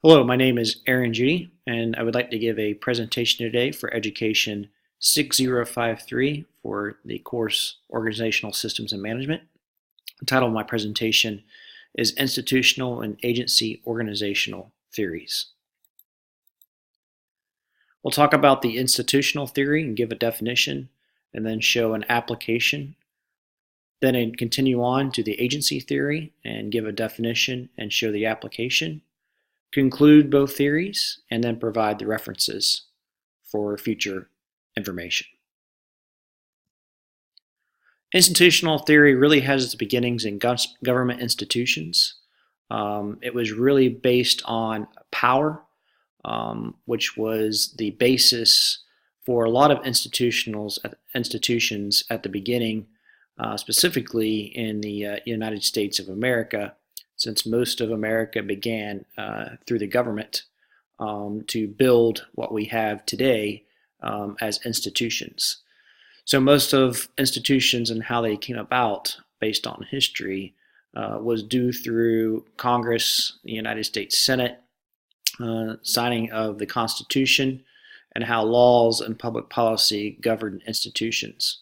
Hello, my name is Aaron Judy, and I would like to give a presentation today for Education 6053 for the course Organizational Systems and Management. The title of my presentation is Institutional and Agency Organizational Theories. We'll talk about the institutional theory and give a definition, and then show an application. Then I'd continue on to the agency theory and give a definition and show the application. Conclude both theories, and then provide the references for future information. Institutional theory really has its beginnings in government institutions. It was really based on power, which was the basis for a lot of institutions at the beginning, specifically in the United States of America, since most of America began through the government to build what we have today as institutions. So most of institutions and how they came about based on history was due through Congress, the United States Senate, signing of the Constitution, and how laws and public policy governed institutions.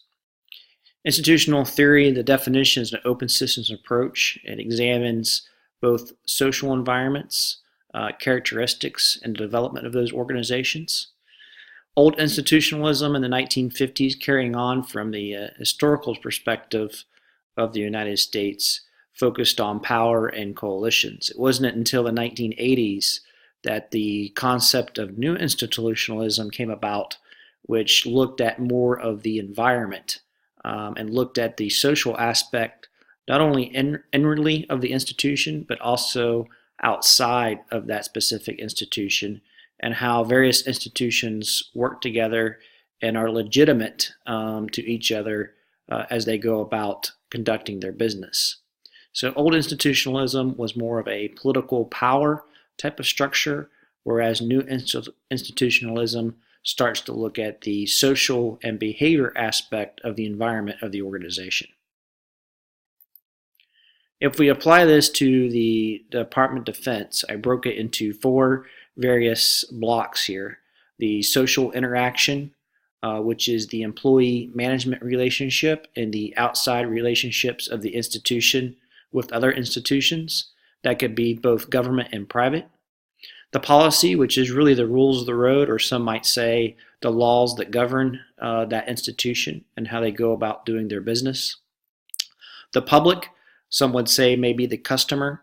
Institutional theory, the definition is an open systems approach. It examines both social environments, characteristics, and the development of those organizations. Old institutionalism in the 1950s, carrying on from the historical perspective of the United States, focused on power and coalitions. It wasn't until the 1980s that the concept of new institutionalism came about, which looked at more of the environment and looked at the social aspect, not only inwardly of the institution, but also outside of that specific institution, and how various institutions work together and are legitimate to each other as they go about conducting their business. So old institutionalism was more of a political power type of structure, whereas new institutionalism starts to look at the social and behavior aspect of the environment of the organization. If we apply this to the Department of Defense, I broke it into four various blocks here. The social interaction, which is the employee management relationship and the outside relationships of the institution with other institutions. That could be both government and private. The policy, which is really the rules of the road, or some might say the laws that govern that institution and how they go about doing their business. The public, some would say maybe the customer,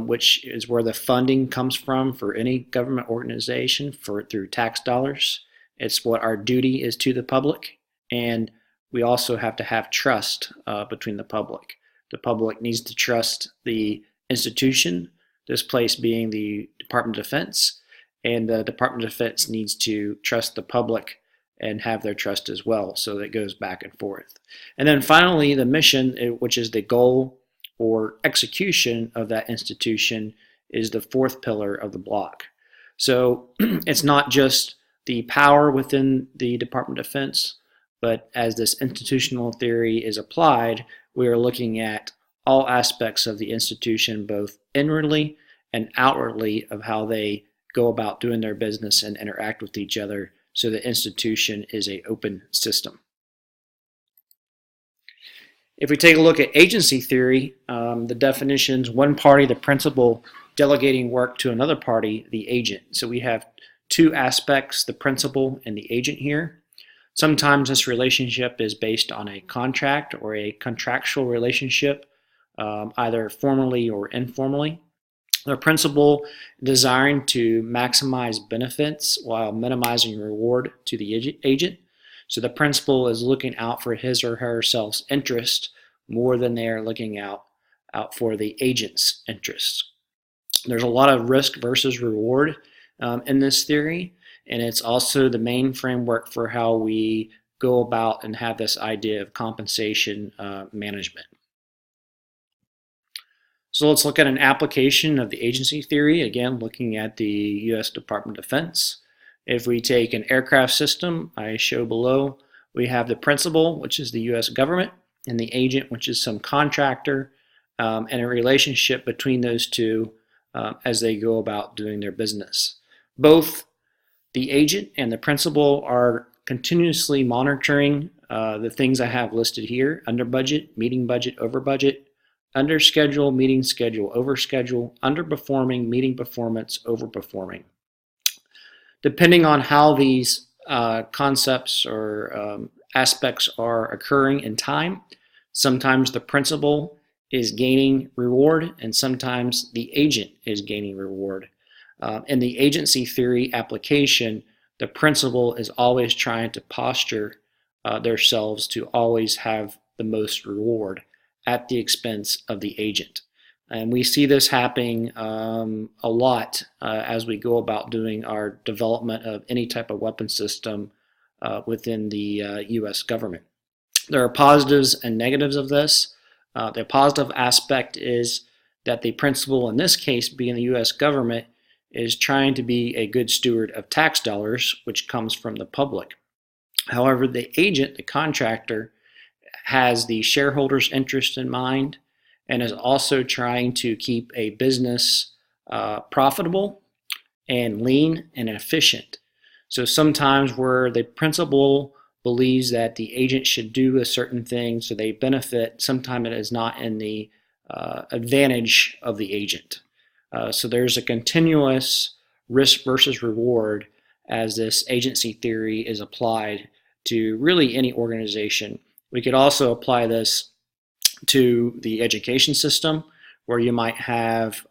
which is where the funding comes from for any government organization through tax dollars. It's what our duty is to the public, and we also have to have trust between the public. The public needs to trust the institution, this place being the Department of Defense, and the Department of Defense needs to trust the public and have their trust as well, so that it goes back and forth. And then finally, the mission, which is the goal or execution of that institution, is the fourth pillar of the block. So it's not just the power within the Department of Defense, but as this institutional theory is applied, we are looking at all aspects of the institution, both inwardly and outwardly, of how they go about doing their business and interact with each other, so the institution is an open system. If we take a look at agency theory, the definitions: one party, the principal, delegating work to another party, the agent. So we have two aspects, the principal and the agent here. Sometimes this relationship is based on a contract or a contractual relationship, either formally or informally. The principal desiring to maximize benefits while minimizing reward to the agent. So the principal is looking out for his or herself's interest more than they are looking out for the agent's interests. There's a lot of risk versus reward in this theory, and it's also the main framework for how we go about and have this idea of compensation management. So let's look at an application of the agency theory, again looking at the U.S. Department of Defense. If we take an aircraft system, I show below, we have the principal, which is the U.S. government, and the agent, which is some contractor, and a relationship between those two as they go about doing their business. Both the agent and the principal are continuously monitoring the things I have listed here: under budget, meeting budget, over budget, under schedule, meeting schedule, over schedule, underperforming, meeting performance, overperforming. Depending on how these concepts or aspects are occurring in time, sometimes the principal is gaining reward and sometimes the agent is gaining reward. In the agency theory application, the principal is always trying to posture themselves to always have the most reward at the expense of the agent. And we see this happening a lot as we go about doing our development of any type of weapon system within the U.S. government. There are positives and negatives of this. The positive aspect is that the principal, in this case being the U.S. government, is trying to be a good steward of tax dollars, which comes from the public. However, the agent, the contractor, has the shareholders' interest in mind and is also trying to keep a business profitable and lean and efficient. So sometimes where the principal believes that the agent should do a certain thing so they benefit, sometimes it is not in the advantage of the agent. So there's a continuous risk versus reward as this agency theory is applied to really any organization. We could also apply this to the education system, where you might have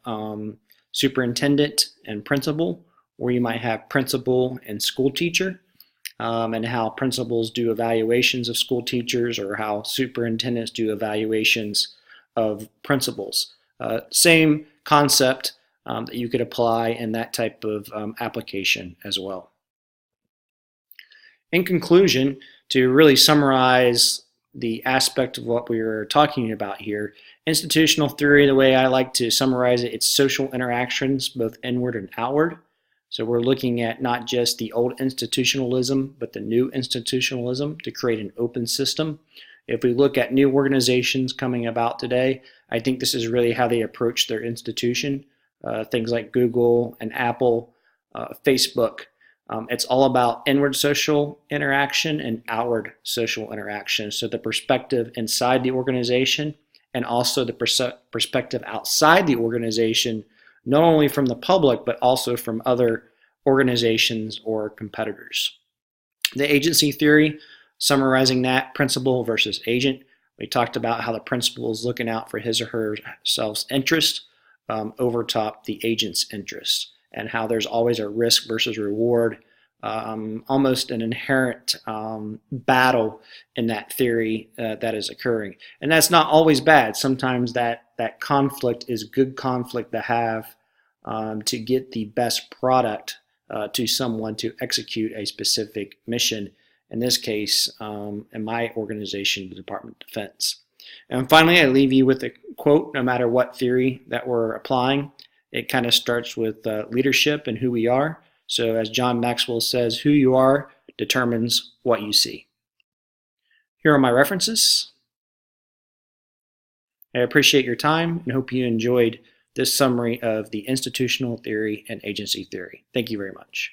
superintendent and principal, or you might have principal and school teacher, and how principals do evaluations of school teachers or how superintendents do evaluations of principals. Same concept that you could apply in that type of application as well. In conclusion, to really summarize the aspect of what we were talking about here, institutional theory, the way I like to summarize it, it's social interactions, both inward and outward. So we're looking at not just the old institutionalism, but the new institutionalism to create an open system. If we look at new organizations coming about today, I think this is really how they approach their institution. Things like Google and Apple, Facebook. It's all about inward social interaction and outward social interaction. So the perspective inside the organization and also the perspective outside the organization, not only from the public, but also from other organizations or competitors. The agency theory, summarizing that, principal versus agent. We talked about how the principal is looking out for his or herself's interest over top the agent's interest, and how there's always a risk versus reward, almost an inherent battle in that theory that is occurring. And that's not always bad. Sometimes that conflict is good conflict to have to get the best product to someone to execute a specific mission. In this case, in my organization, the Department of Defense. And finally, I leave you with a quote: no matter what theory that we're applying, it kind of starts with leadership and who we are. So as John Maxwell says, who you are determines what you see. Here are my references. I appreciate your time and hope you enjoyed this summary of the institutional theory and agency theory. Thank you very much.